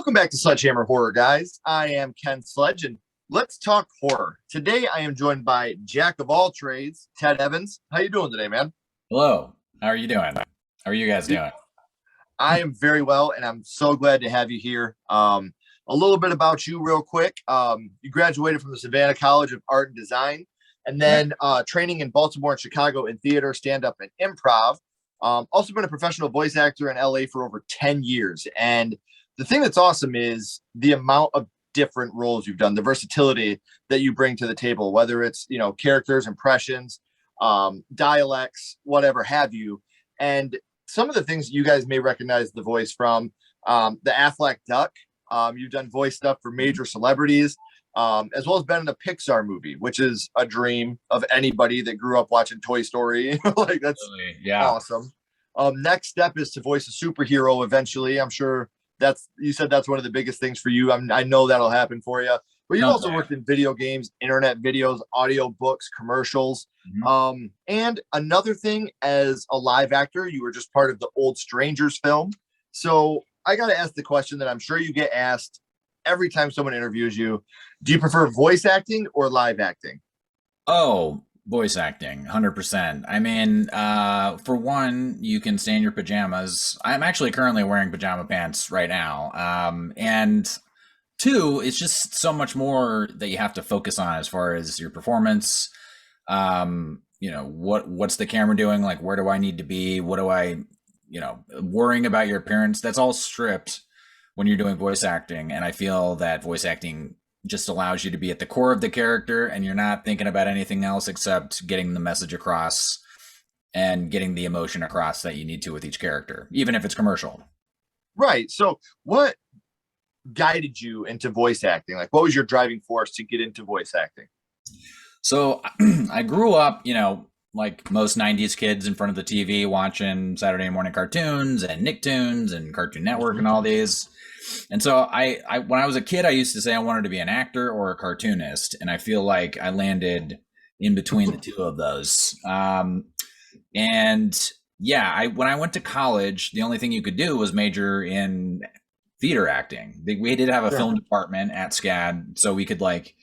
Welcome back to Sledgehammer Horror, guys. I am Ken Sledge, and let's talk horror. Today, I am joined by Jack of all trades, Ted Evans. How you doing today, man? Hello. How are you doing? How are you guys doing? I am very well, and I'm so glad to have you here. A little bit about you, real quick. You graduated from the Savannah College of Art and Design, and Right. then training in Baltimore and Chicago in theater, stand-up, and improv. Also been a professional voice actor in LA for over 10 years, and the thing that's awesome is the amount of different roles you've done, the versatility that you bring to the table, whether it's, characters, impressions, dialects, whatever have you. And some of the things you guys may recognize the voice from, the Affleck Duck. You've done voice stuff for major celebrities, as well as been in a Pixar movie, which is a dream of anybody that grew up watching Toy Story. Like, that's Really? Yeah. awesome. Next step is to voice a superhero eventually. I'm sure you said that's one of the biggest things for you. I know that'll happen for you. But you've also Someday. worked in video games, internet videos, audio books, commercials. Mhm. And another thing, as a live actor, you were just part of the Old Strangers film. So I got to ask the question that I'm sure you get asked every time someone interviews you. Do you prefer voice acting or live acting? Oh, voice acting, 100%. I mean, for one, you can stay in your pajamas. I'm actually currently wearing pajama pants right now. And two, it's just so much more that you have to focus on as far as your performance. What's the camera doing? Like, where do I need to be? What do worrying about your appearance? That's all stripped when you're doing voice acting. And I feel that voice acting just allows you to be at the core of the character and you're not thinking about anything else except getting the message across and getting the emotion across that you need to with each character, even if it's commercial. Right. So what guided you into voice acting? Like, what was your driving force to get into voice acting? So I grew up, like most 90s kids in front of the TV watching Saturday morning cartoons and Nicktoons and Cartoon Network Mhm. and all these. And so I when I was a kid, I used to say I wanted to be an actor or a cartoonist. And I feel like I landed in between the two of those. And yeah, when I went to college, the only thing you could do was major in theater acting. We did have a Sure. film department at SCAD, so we could like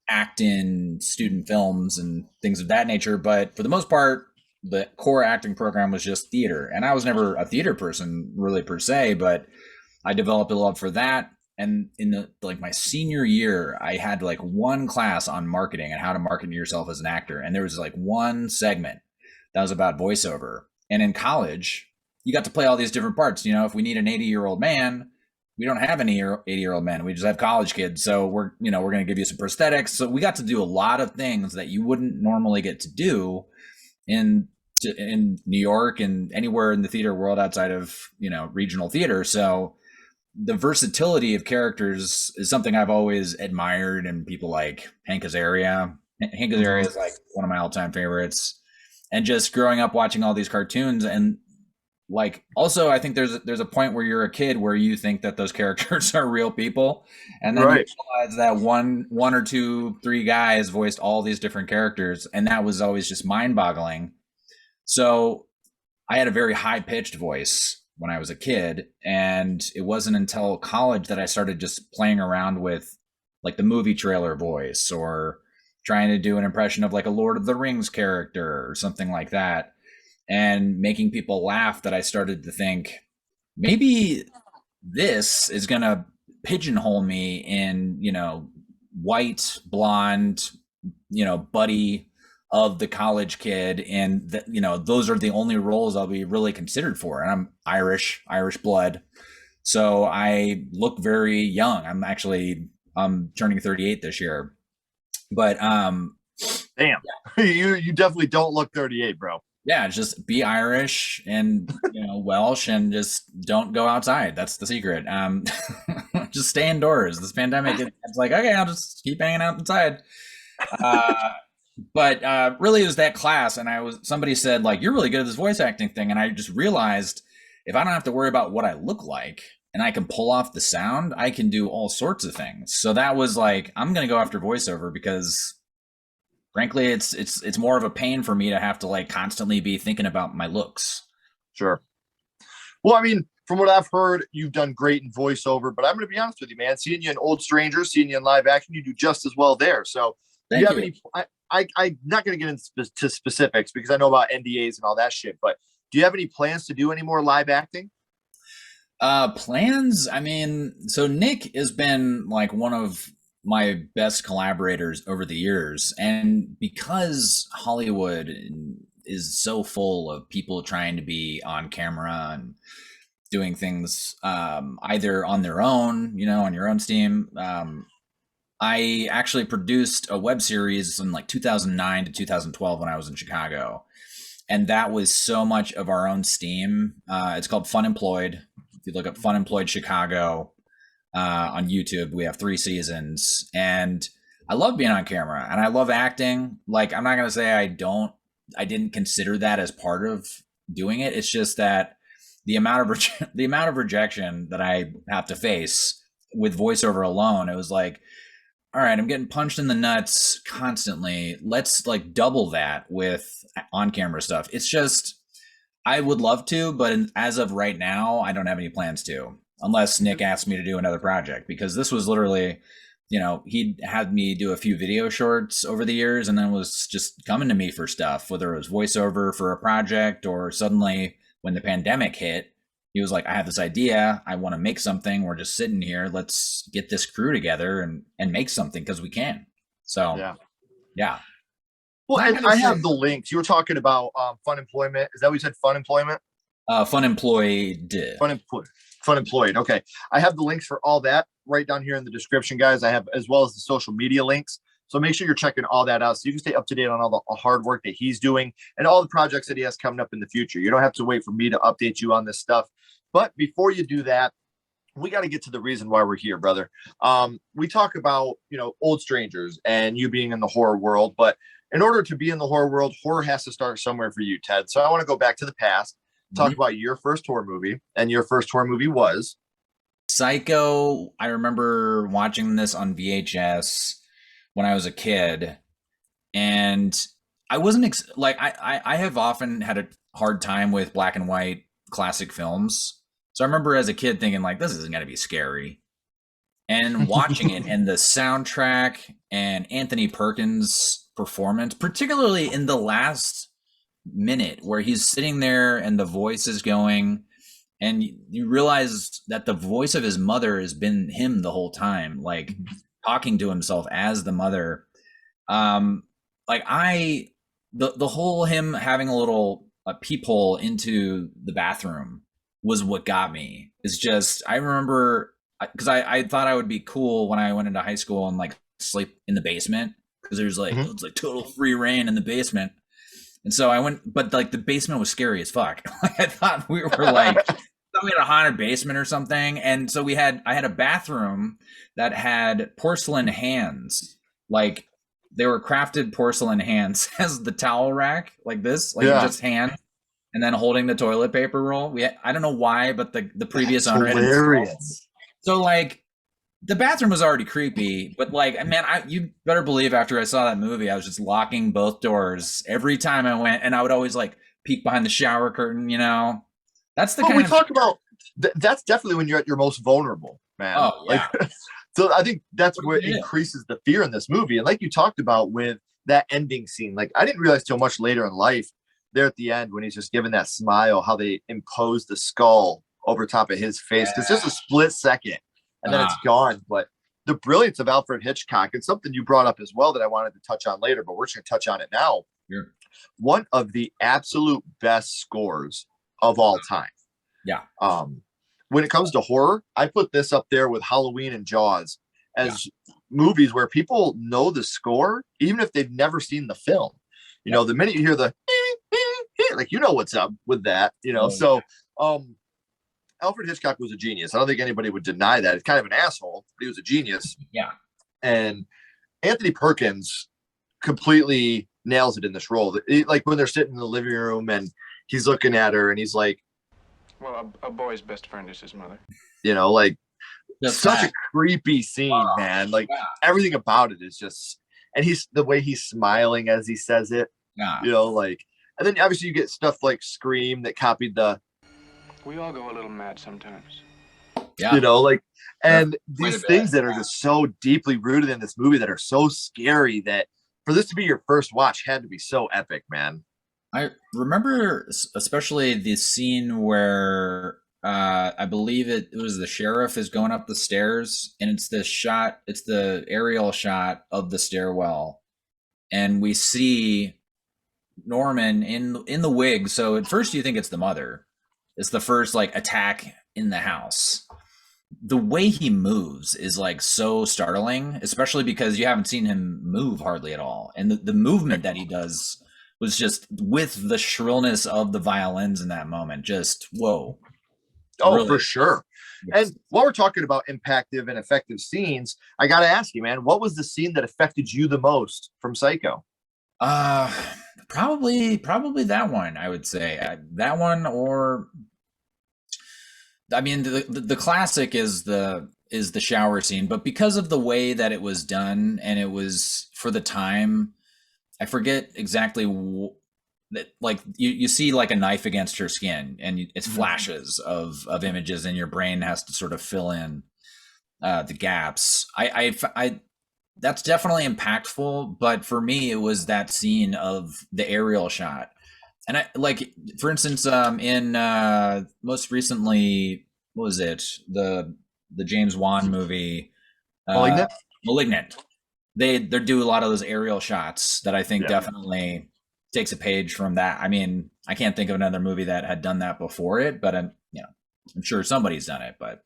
act in student films and things of that nature. But for the most part, the core acting program was just theater. And I was never a theater person really per se, but I developed a love for that. And in my senior year, I had like one class on marketing and how to market yourself as an actor. And there was like one segment that was about voiceover. And in college, you got to play all these different parts. If we need an 80-year-old man, we don't have any 80-year-old men. We just have college kids. So we're going to give you some prosthetics. So we got to do a lot of things that you wouldn't normally get to do in New York and anywhere in the theater world outside of, regional theater. So the versatility of characters is something I've always admired in people like Hank Azaria. Hank Azaria Mhm. is like one of my all-time favorites. And just growing up watching all these cartoons and like also I think there's a point where you're a kid where you think that those characters are real people and then you Right. realize that one or two three guys voiced all these different characters and that was always just mind-boggling. So I had a very high-pitched voice when I was a kid and it wasn't until college that I started just playing around with like the movie trailer voice or trying to do an impression of like a Lord of the Rings character or something like that and making people laugh that I started to think maybe this is going to pigeonhole me in, white, blonde, buddy of the college kid. And, those are the only roles I'll be really considered for. And I'm Irish blood. So I look very young. I'm turning 38 this year. But Damn. You definitely don't look 38, bro. yeah, just be Irish and Welsh and just don't go outside. That's the secret. Just stay indoors. This pandemic, it's like okay, I'll just keep hanging out inside. Uh, but really, it was that class, and somebody said like you're really good at this voice acting thing, and I just realized if I don't have to worry about what I look like and I can pull off the sound, I can do all sorts of things. So that was like I'm gonna go after voiceover because frankly, it's more of a pain for me to have to like constantly be thinking about my looks. Sure. Well, I mean, from what I've heard, you've done great in voiceover, but I'm going to be honest with you, man. Seeing you in Old Strangers, seeing you in live action, you do just as well there. So, do you Thank have you. any? I'm not going to get into specifics because I know about NDAs and all that shit. But do you have any plans to do any more live acting? Plans. I mean, so Nick has been like one of my best collaborators over the years, and because Hollywood is so full of people trying to be on camera and doing things either on their own, on your own steam. I actually produced a web series in like 2009 to 2012 when I was in Chicago. And that was so much of our own steam. It's called Fun Employed. If you look up Fun Employed Chicago on YouTube, we have 3 seasons. And I love being on camera and I love acting. Like, I'm not going to say I didn't consider that as part of doing it. It's just that the amount of rejection that I have to face with voiceover alone, it was like, all right, I'm getting punched in the nuts constantly. Let's like double that with on-camera stuff. It's just, I would love to, but as of right now, I don't have any plans to, unless Nick asked me to do another project, because this was literally, he'd had me do a few video shorts over the years and then was just coming to me for stuff, whether it was voiceover for a project or suddenly when the pandemic hit, he was like, I have this idea. I want to make something. We're just sitting here. Let's get this crew together and make something because we can. So, yeah. Well, and I have the links. You were talking about Fun Employment. Is that what you said? Fun Employment? Fun Employed. Fun Employed. Okay. I have the links for all that right down here in the description, guys. I have as well as the social media links. So make sure you're checking all that out so you can stay up to date on all the hard work that he's doing and all the projects that he has coming up in the future. You don't have to wait for me to update you on this stuff. But before you do that, we got to get to the reason why we're here, brother. We talk about, Old Strangers and you being in the horror world, but in order to be in the horror world, horror has to start somewhere for you, Ted. So I want to go back to the past, talk about your first horror movie, and your first horror movie was Psycho. I remember watching this on VHS when I was a kid, and I wasn't I have often had a hard time with black and white classic films. So I remember as a kid thinking like, this isn't going to be scary. And watching it and the soundtrack and Anthony Perkins' performance, particularly in the last minute where he's sitting there and the voice is going and you realize that the voice of his mother has been him the whole time, like talking to himself as the mother. The whole him having a peephole into the bathroom was what got me. It's just, I remember because I thought I would be cool when I went into high school and like sleep in the basement because there's like it's like total free reign in the basement. And so I went, but like the basement was scary as fuck. I thought we were like we had a haunted basement or something. And so I had a bathroom that had porcelain hands, like they were crafted porcelain hands as the towel rack, like this, like just hand. And then holding the toilet paper roll. I don't know why, but the previous owner had hilarious. So like the bathroom was already creepy, but like, man, you better believe after I saw that movie, I was just locking both doors every time I went, and I would always like peek behind the shower curtain. That's the kind we talk about. That's definitely when you're at your most vulnerable, man. Oh yeah. So I think that's what increases the fear in this movie, and like you talked about with that ending scene, like I didn't realize till much later in life. There at the end when he's just giving that smile, how they impose the skull over top of his face. It's just a split second and then it's gone. But the brilliance of Alfred Hitchcock, and something you brought up as well that I wanted to touch on later, but we're just going to touch on it now. Sure. One of the absolute best scores of all time. Yeah. When it comes to horror, I put this up there with Halloween and Jaws as movies where people know the score, even if they've never seen the film. The minute you hear the like, what's up with that, so Alfred Hitchcock was a genius. I don't think anybody would deny that. It's kind of an asshole, but he was a genius. Yeah. And Anthony Perkins completely nails it in this role. Like when they're sitting in the living room and he's looking at her and he's like, well, a boy's best friend is his mother. Like such a creepy scene, man. Like everything about it is just, and the way he's smiling as he says it, and then obviously you get stuff like Scream that copied the We all go a little mad sometimes. Yeah. You know, like, and Quite a these bit. things that are just so deeply rooted in this movie that are so scary that for this to be your first watch had to be so epic, man. I remember especially the scene where I believe it was the sheriff is going up the stairs, and it's the aerial shot of the stairwell, and we see Norman in the wig. So at first you think it's the mother. It's the first like attack in the house. The way he moves is like so startling, especially because you haven't seen him move hardly at all. And the movement that he does was just with the shrillness of the violins in that moment. Just whoa. Oh, Really. for sure. And while we're talking about impactful and effective scenes, I got to ask you, man, what was the scene that affected you the most from Psycho? Probably that one, I would say. That one, or I mean the classic is the shower scene, but because of the way that it was done and it was for the time, I forget exactly that, like you see like a knife against her skin and it's flashes of images, and your brain has to sort of fill in the gaps. I that's definitely impactful, but for me it was that scene of the aerial shot. And I like, for instance, in most recently, what was it, the James Wan movie, Malignant? Malignant. They do a lot of those aerial shots that I think definitely takes a page from that. I mean, I can't think of another movie that had done that before it, but I'm sure somebody's done it. But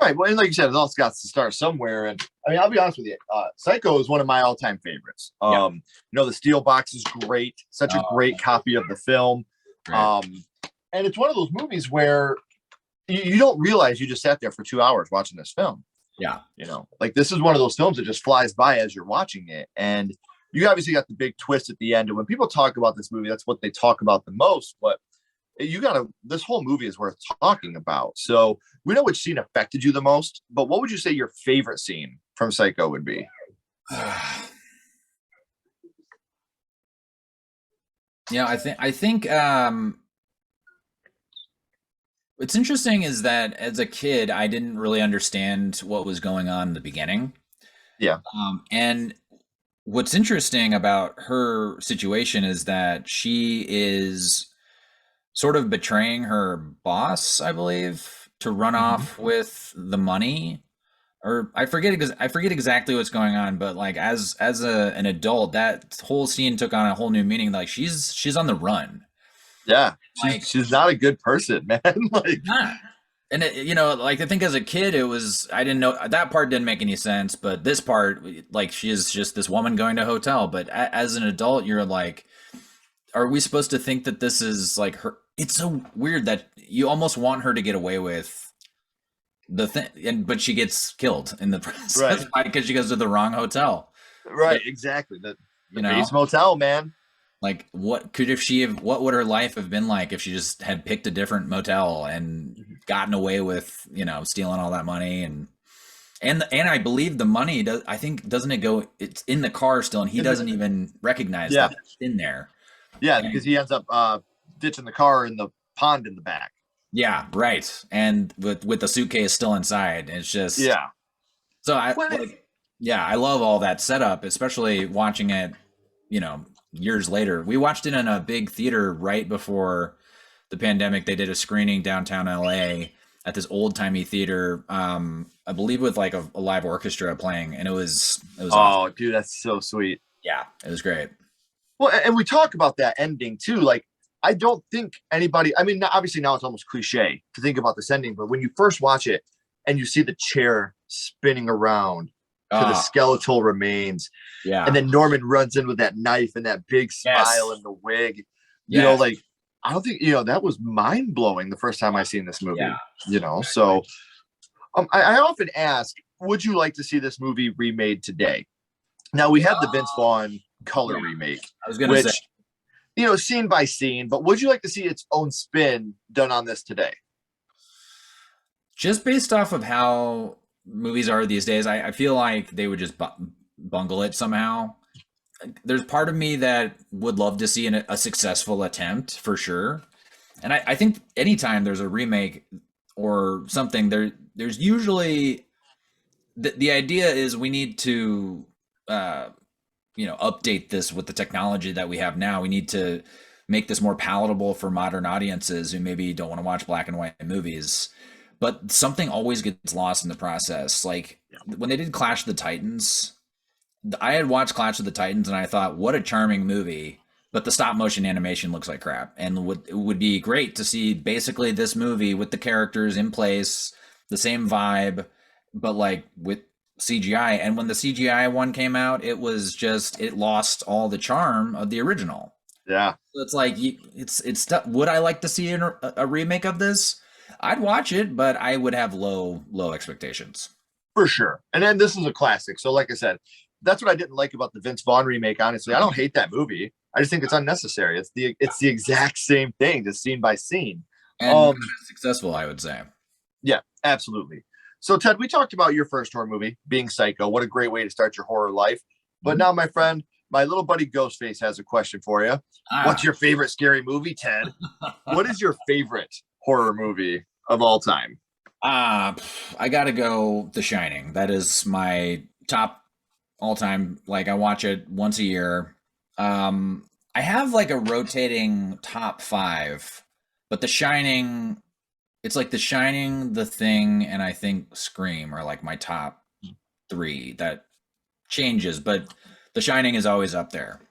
Right. Well, and like you said, it all got to start somewhere. And I mean, I'll be honest with you, Psycho is one of my all-time favorites. You know, the steel box is great, such a great copy of the film. Right. And it's one of those movies where you don't realize you just sat there for 2 hours watching this film. Yeah. You know, like this is one of those films that just flies by as you're watching it. And you obviously got the big twist at the end. And when people talk about this movie, that's what they talk about the most. But this whole movie is worth talking about. So we know which scene affected you the most, but what would you say your favorite scene from Psycho would be? Yeah, I think what's interesting is that as a kid, I didn't really understand what was going on in the beginning. Yeah. And what's interesting about her situation is that she is sort of betraying her boss, I believe, to run off with the money. Or I forget exactly what's going on, but like as an adult, that whole scene took on a whole new meaning. Like she's on the run. Yeah, Like she's not a good person, man. Like, not. And like I think as a kid, I didn't know that part didn't make any sense, but this part, like she is just this woman going to a hotel. But as an adult, you're like, are we supposed to think that this is like her? It's so weird that you almost want her to get away with the thing, but she gets killed in the process, right? Because she goes to the wrong hotel. Right, exactly. The know, base motel, man. Like, what would her life have been like if she just had picked a different motel and gotten away with, stealing all that money and I believe the money doesn't it go, it's in the car still, and he doesn't even recognize that it's in there. Yeah, because he ends up ditching the car in the pond in the back. Yeah, right. And with the suitcase still inside, it's just So I love all that setup, especially watching it, years later. We watched it in a big theater right before the pandemic. They did a screening downtown LA at this old timey theater, I believe with like a live orchestra playing, and it was awesome. Dude, that's so sweet. Yeah, it was great. Well, and we talk about that ending too. Like, I don't think anybody, I mean, obviously now it's almost cliche to think about this ending, but when you first watch it and you see the chair spinning around to the skeletal remains, and then Norman runs in with that knife and that big smile and the wig, you know, like, I don't think, that was mind blowing the first time I seen this movie, so I often ask, would you like to see this movie remade today? Now we had the Vince Vaughn color remake, I was going to say, scene by scene, but would you like to see its own spin done on this today? Just based off of how movies are these days, I feel like they would just bungle it somehow. There's part of me that would love to see a successful attempt for sure. And I think anytime there's a remake or something, there's usually the idea is we need to uh, update this with the technology that we have now. We need to make this more palatable for modern audiences who maybe don't want to watch black and white movies. But something always gets lost in the process. Like when they did Clash of the Titans, I had watched Clash of the Titans and I thought, what a charming movie. But the stop motion animation looks like crap. And it would be great to see basically this movie with the characters in place, the same vibe, but like with CGI. And when the CGI one came out, it lost all the charm of the original. Yeah. So it's like, would I like to see a remake of this? I'd watch it, but I would have low expectations. For sure. And then this is a classic. So like I said, that's what I didn't like about the Vince Vaughn remake. Honestly, I don't hate that movie. I just think it's unnecessary. It's the exact same thing, just scene by scene. And successful, I would say. Yeah, absolutely. So Ted, we talked about your first horror movie being Psycho. What a great way to start your horror life. But now, my friend, my little buddy Ghostface has a question for you. What's your favorite scary movie, Ted? What is your favorite horror movie of all time? I gotta go The Shining. That is my top all time. Like I watch it once a year. I have like a rotating top 5, but The Shining, it's like The Shining, The Thing, and I think Scream are like my top 3. That changes, but The Shining is always up there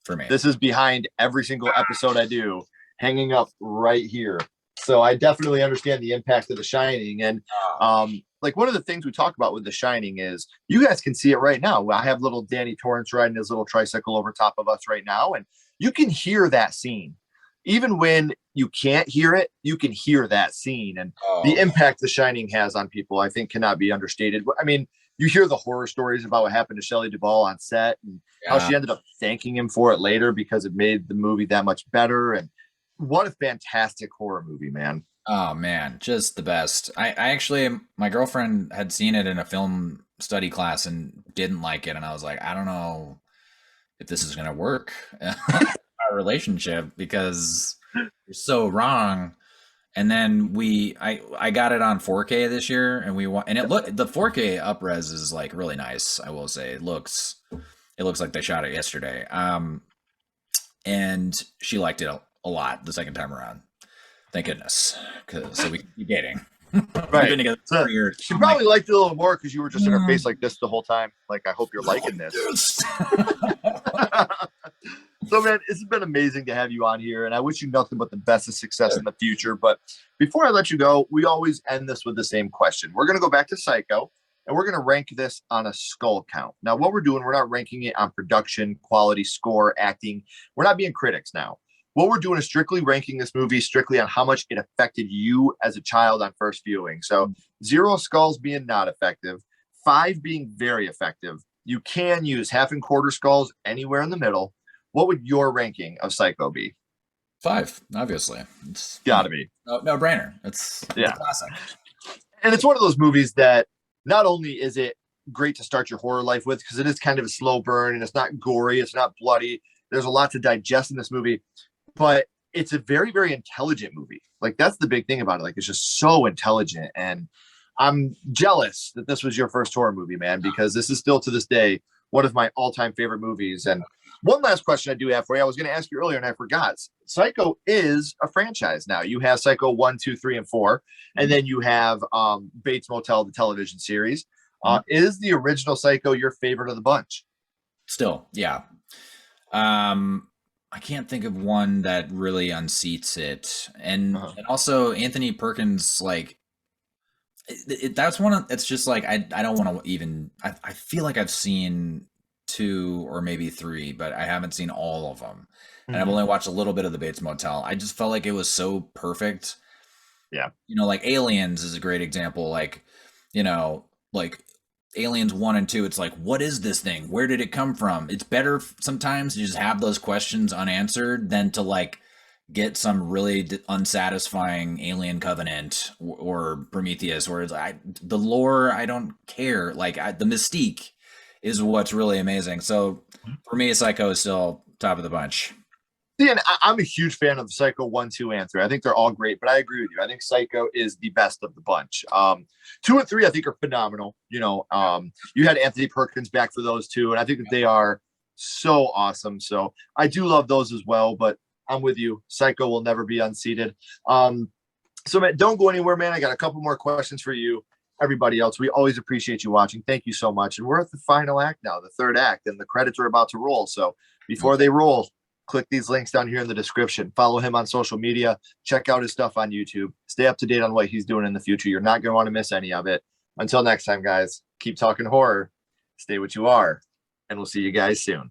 for me. This is behind every single episode I do, hanging up right here. So I definitely understand the impact of The Shining. And like one of the things we talk about with The Shining is you guys can see it right now. I have little Danny Torrance riding his little tricycle over top of us right now. And you can hear that scene. Even when you can't hear it, you can hear that scene. And the impact The Shining has on people, I think, cannot be understated. I mean, you hear the horror stories about what happened to Shelley Duvall on set and how she ended up thanking him for it later because it made the movie that much better. And what a fantastic horror movie, man. Oh man, just the best. I actually, my girlfriend had seen it in a film study class and didn't like it. And I was like, I don't know if this is going to work in our relationship because you're so wrong. And then I got it on 4K this year and the 4K upres is like really nice. I will say it looks like they shot it yesterday. And she liked it a lot the second time around. Thank goodness. So we keep dating. Right. We've been together for 4 years. She probably liked it a little more because you were just in her face like this the whole time. Like, I hope you're liking this. So, man, it's been amazing to have you on here, and I wish you nothing but the best of success in the future. But before I let you go, we always end this with the same question. We're going to go back to Psycho, and we're going to rank this on a skull count. Now, what we're doing, we're not ranking it on production, quality, score, acting. We're not being critics now. What we're doing is strictly ranking this movie strictly on how much it affected you as a child on first viewing. So 0 skulls being not effective, 5 being very effective. You can use half and quarter skulls anywhere in the middle. What would your ranking of Psycho be? 5, obviously. It's gotta be. No brainer. It's a classic. And it's one of those movies that not only is it great to start your horror life with, because it is kind of a slow burn and it's not gory, it's not bloody. There's a lot to digest in this movie, but it's a very, very intelligent movie. Like, that's the big thing about it. Like, it's just so intelligent. And I'm jealous that this was your first horror movie, man, because this is still to this day one of my all-time favorite movies. And one last question I do have for you. I was going to ask you earlier and I forgot. Psycho is a franchise now. You have Psycho 1, 2, 3, and 4. And then you have Bates Motel, the television series. Is the original Psycho your favorite of the bunch? Still, yeah. I can't think of one that really unseats it. And also Anthony Perkins, like, that's one of, it's just like, I don't want to even, I feel like I've seen 2 or maybe 3, but I haven't seen all of them. And I've only watched a little bit of the Bates Motel. I just felt like it was so perfect. Yeah. You know, like Aliens is a great example. Like, you know, like Aliens 1 and 2, it's like, what is this thing? Where did it come from? It's better sometimes to just have those questions unanswered than to like get some really unsatisfying Alien Covenant or Prometheus, where it's the lore, I don't care. Like the mystique is what's really amazing. So for me, Psycho is still top of the bunch. See, and I'm a huge fan of Psycho 1, 2, and 3. I think they're all great, but I agree with you. I think Psycho is the best of the bunch. 2 and 3, I think, are phenomenal. You had Anthony Perkins back for those two, and I think that they are so awesome. So I do love those as well, but I'm with you. Psycho will never be unseated. So, Matt, don't go anywhere, man. I got a couple more questions for you. Everybody else, we always appreciate you watching. Thank you so much. And we're at the final act now, the third act, and the credits are about to roll. So before they roll, click these links down here in the description. Follow him on social media. Check out his stuff on YouTube. Stay up to date on what he's doing in the future. You're not going to want to miss any of it. Until next time, guys, keep talking horror. Stay what you are. And we'll see you guys soon.